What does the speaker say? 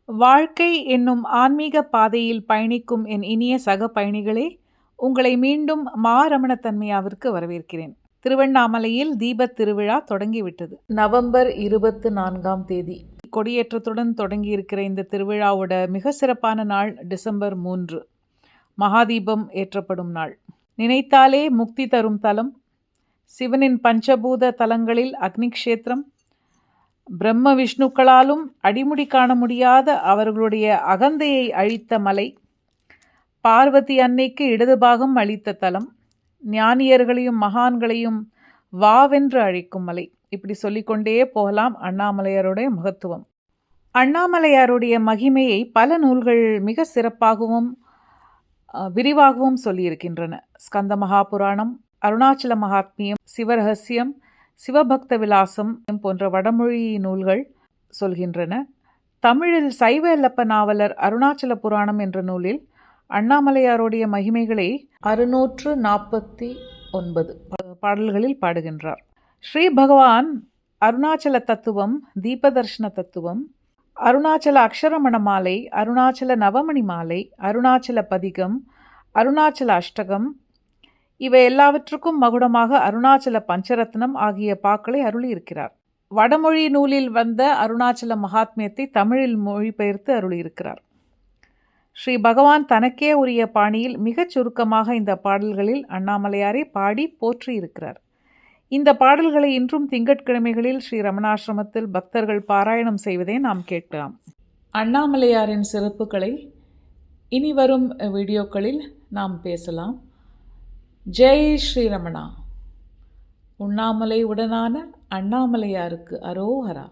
வாழ்க்கை என்னும் ஆன்மீக பாதையில் பயணிக்கும் என் இனிய சக பயணிகளே, உங்களை மீண்டும் மாரமணத்தன்மையாவிற்கு வரவேற்கிறேன். திருவண்ணாமலையில் தீபத் திருவிழா தொடங்கிவிட்டது. நவம்பர் 24ஆம் தேதி கொடியேற்றத்துடன் தொடங்கியிருக்கிற இந்த திருவிழாவோட மிக சிறப்பான நாள் டிசம்பர் 3, மகாதீபம் ஏற்றப்படும் நாள். நினைத்தாலே முக்தி தரும் தலம், சிவனின் பஞ்சபூத தலங்களில் அக்னிக்ஷேத்திரம், பிரம்ம விஷ்ணுக்களாலும் அடிமுடி காண முடியாத அவர்களுடைய அகந்தையை அழித்த மலை, பார்வதி அன்னைக்கு இடது பாகம் அளித்த தலம், ஞானியர்களையும் மகான்களையும் வாவென்று அழைக்கும் மலை. இப்படி சொல்லிக்கொண்டே போகலாம் அண்ணாமலையாருடைய மகத்துவம். அண்ணாமலையாருடைய மகிமையை பல நூல்கள் மிக சிறப்பாகவும் விரிவாகவும் சொல்லியிருக்கின்றன. ஸ்கந்த மகாபுராணம், அருணாச்சல மகாத்மியம், சிவரகசியம், சிவபக்த விலாசம் போன்ற வடமொழி நூல்கள் சொல்கின்றன. தமிழில் சைவ எல்லப்ப நாவலர் அருணாச்சல புராணம் என்ற நூலில் அண்ணாமலையாருடைய மகிமைகளை 649 பாடல்களில் பாடுகின்றார். ஸ்ரீ பகவான் அருணாச்சல தத்துவம், தீபதர்ஷன தத்துவம், அருணாச்சல அக்ஷரமண மாலை, அருணாச்சல நவமணி மாலை, அருணாச்சல பதிகம், அருணாச்சல அஷ்டகம், இவை எல்லாவற்றுக்கும் மகுடமாக அருணாச்சல பஞ்சரத்னம் ஆகிய பாக்களை அருளியிருக்கிறார். வடமொழி நூலில் வந்த அருணாச்சல மகாத்மியத்தை தமிழில் மொழிபெயர்த்து அருளியிருக்கிறார். ஸ்ரீ பகவான் தனக்கே உரிய பாணியில் மிகச் சுருக்கமாக இந்த பாடல்களில் அண்ணாமலையாரை பாடி போற்றியிருக்கிறார். இந்த பாடல்களை இன்றும் திங்கட்கிழமைகளில் ஸ்ரீ ரமணாசிரமத்தில் பக்தர்கள் பாராயணம் செய்வதை நாம் கேட்கலாம். அண்ணாமலையாரின் சிறப்புகளை இனி வரும் வீடியோக்களில் நாம் பேசலாம். ஜெய் ஸ்ரீரமணா. உண்ணாமலை உடனான அண்ணாமலையாருக்கு அரோஹரா.